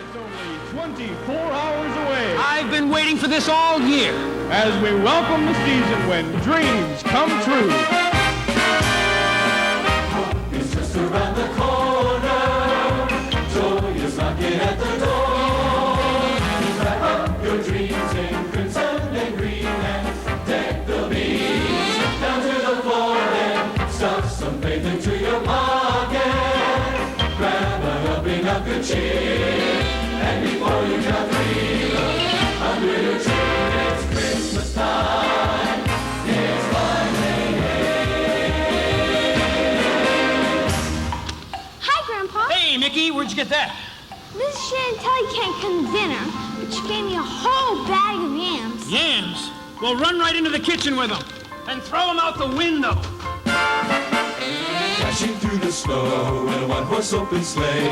It's only 24 hours away. I've been waiting for this all year. As we welcome the season when dreams come true. Hope is just around the corner. Joy is knocking at the door. Wrap up your dreams in crimson and green and deck the beach down to the floor and stuff some faith into your pocket. Grab a helping of good cheer, and before you count three, look under your tree. It's Christmas time. It's finally here. Hi, Grandpa. Hey, Mickey, where'd you get that? Mrs. Chantilly can't come to dinner, but she gave me a whole bag of yams. Yams? Well, run right into the kitchen with them and throw them out the window. Dashing through the snow in a one-horse open sleigh,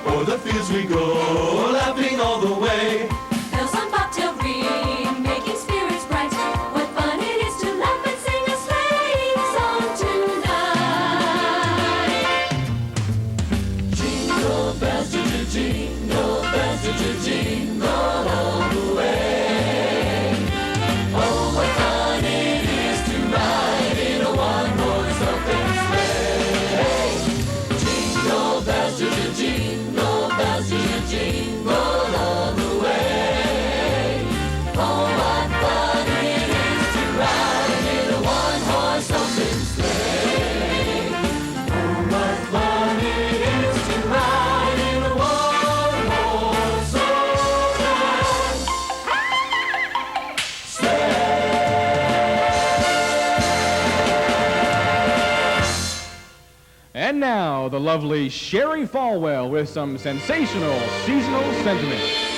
o'er the fields we go, laughing all the way. Bells on bobtail ring, making spirits bright. What fun it is to laugh and sing a sleighing song tonight. Jingle bells, jingle bells, jingle all the way. Oh, what fun it is to ride in a one-horse open sleigh. Jingle bells, jingle bells, jingle all the way. Oh, what fun it is to ride in a one-horse open sleigh. Oh, what fun it is to ride in a one-horse open sleigh. And now, the lovely Sherry Falwell with some sensational seasonal sentiments.